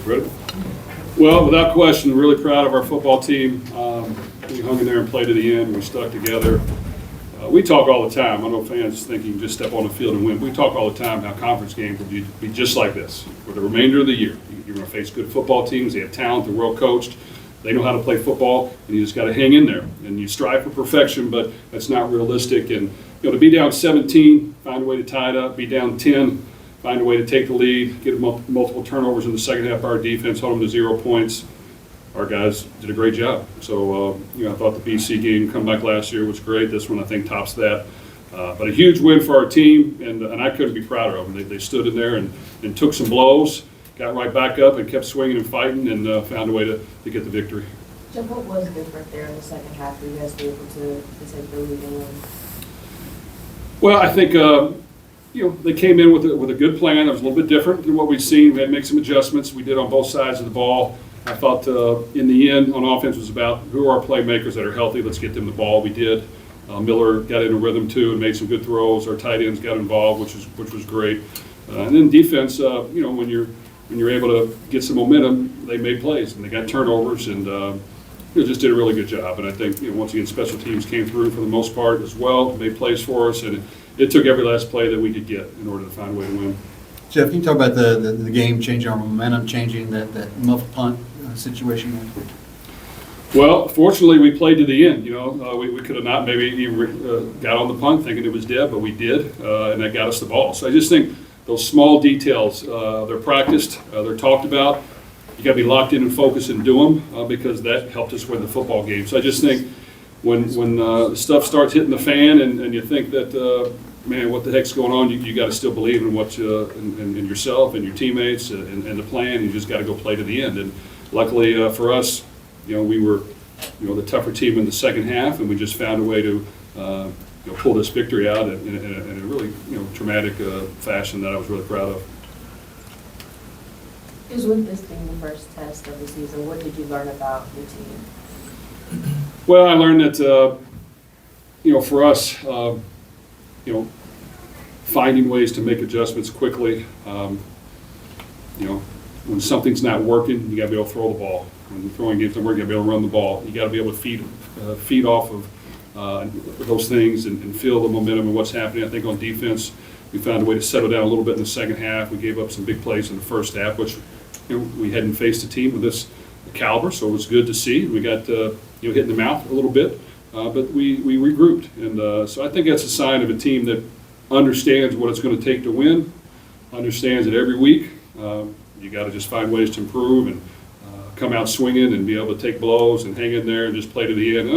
Ready? Well, without question, really proud of our football team. We hung in there and played to the end. We stuck together. We talk all the time. I know fans think you can just step on the field and win. We talk all the time how conference games will be just like this for the remainder of the year. You're going to face good football teams. They have talent. They're well coached. They know how to play football, and you just got to hang in there. And you strive for perfection, but that's not realistic. And to be down 17, find a way to tie it up. Be down 10, find a way to take the lead. Get multiple turnovers in the second half of our defense. Hold them to 0 points. Our guys did a great job. So, I thought the BC game comeback last year was great. This one, I think, tops that. But a huge win for our team, and I couldn't be prouder of them. They stood in there and took some blows, got right back up, and kept swinging and fighting, and found a way to get the victory. Jeff, what was different there in the second half for you guys to be able to take the lead and win? Well, I think they came in with a good plan. It was a little bit different than what we'd seen. We had to make some adjustments. We did on both sides of the ball. I thought in the end on offense was about who are our playmakers that are healthy. Let's get them the ball. We did. Miller got in a rhythm too and made some good throws. Our tight ends got involved, which was great. And then defense, when you're able to get some momentum, they made plays and they got turnovers and just did a really good job. And I think once again special teams came through for the most part as well, made plays for us, and it took every last play that we could get in order to find a way to win. Jeff, can you talk about the game changing, our momentum changing, that muffed punt situation? Well, fortunately, we played to the end. We could have not maybe even got on the punt thinking it was dead, but we did, and that got us the ball. So I just think those small details, they're practiced, they're talked about. You got to be locked in and focused and do them because that helped us win the football game. So I just think when stuff starts hitting the fan and you think that, man, what the heck's going on, you got to still believe in what in yourself and your teammates and the plan. You just got to go play to the end. And luckily for us, we were the tougher team in the second half, and we just found a way to pull this victory out in a really dramatic fashion that I was really proud of. Just with this being the first test of the season, what did you learn about your team? Well, I learned that for us, finding ways to make adjustments quickly. When something's not working, you got to be able to throw the ball. When throwing games don't work, you got to be able to run the ball. You got to be able to feed off of those things and feel the momentum of what's happening. I think on defense, we found a way to settle down a little bit in the second half. We gave up some big plays in the first half, which we hadn't faced a team with this caliber, so it was good to see. We got hit in the mouth a little bit, but we regrouped, and so I think that's a sign of a team that understands what it's going to take to win, understands that every week you got to just find ways to improve and come out swinging and be able to take blows and hang in there and just play to the end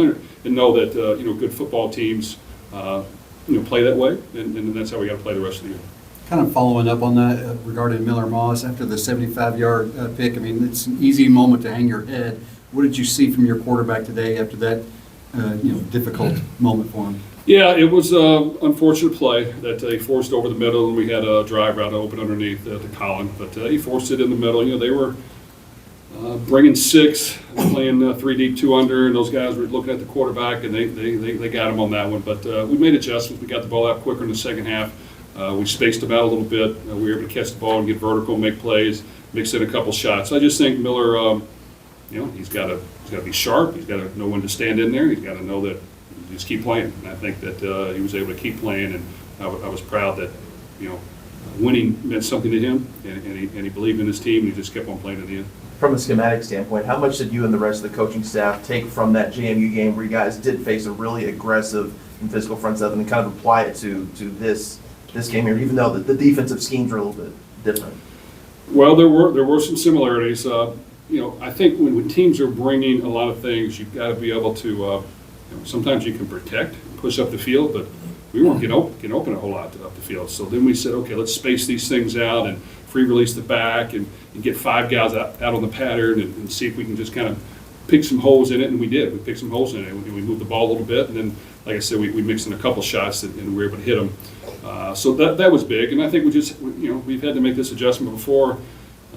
and know that good football teams play that way, and that's how we got to play the rest of the year. Kind of following up on that regarding Miller Moss after the 75-yard pick. I mean, it's an easy moment to hang your head. What did you see from your quarterback today after that difficult moment for him? Yeah, it was an unfortunate play that he forced over the middle, and we had a drive route open underneath to Colin, but he forced it in the middle. They were bringing 6, playing 3 deep, 2 under, and those guys were looking at the quarterback, and they got him on that one. But we made adjustments. We got the ball out quicker in the second half. We spaced them out a little bit. We were able to catch the ball and get vertical, make plays, mix in a couple shots. I just think Miller, he's got to be sharp. He's got to know when to stand in there. He's got to know that you just keep playing. And I think that he was able to keep playing, and I was proud that winning meant something to him, and he believed in his team, and he just kept on playing to the end. From a schematic standpoint, how much did you and the rest of the coaching staff take from that JMU game where you guys did face a really aggressive and physical front seven and kind of apply it to this game here, even though the defensive schemes are a little bit different? Well, there were some similarities. I think when teams are bringing a lot of things, you've got to be able to. Sometimes you can protect, push up the field, but we weren't getting open a whole lot up the field. So then we said, okay, let's space these things out and free release the back and get 5 guys out on the pattern and see if we can just kind of pick some holes in it. And we did. We picked some holes in it. And we moved the ball a little bit, and then, like I said, we mixed in a couple shots and we were able to hit them. So that was big. And I think we've had to make this adjustment before.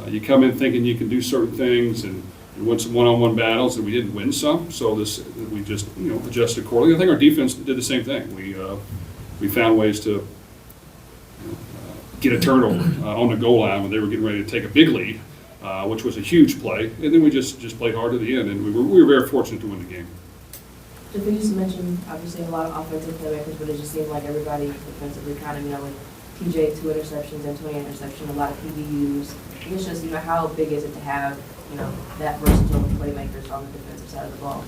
You come in thinking you can do certain things and win some one-on-one battles, and we didn't win some. So we just adjusted accordingly. I think our defense did the same thing. We found ways to get a turnover on the goal line when they were getting ready to take a big lead, which was a huge play. And then we just played hard to the end, and we were very fortunate to win the game. Jeff, you just mentioned, obviously, a lot of offensive playmakers, but it just seemed like everybody defensively kind of, with TJ 2 interceptions and 20 interceptions, a lot of PBUs. It's just, how big is it to have, that versatile playmakers on the defensive side of the ball?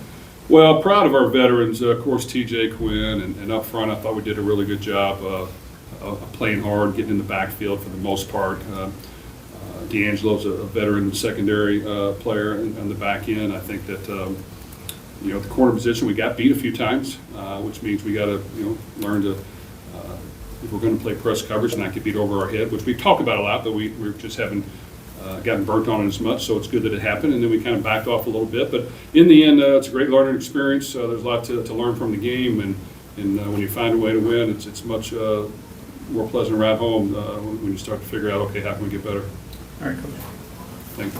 Well, proud of our veterans, of course, TJ Quinn, and up front, I thought we did a really good job of playing hard, getting in the backfield for the most part. D'Angelo's a veteran secondary player on the back end. I think that, at the corner position, we got beat a few times, which means we got to, learn to, if we're going to play press coverage, not get beat over our head, which we talk about a lot, but we just haven't gotten burnt on it as much, so it's good that it happened, and then we kind of backed off a little bit. But in the end, it's a great learning experience. There's a lot to learn from the game, and when you find a way to win, it's much more pleasant ride home when you start to figure out, okay, how can we get better? All right, Coach. Thank you.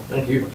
Thank you.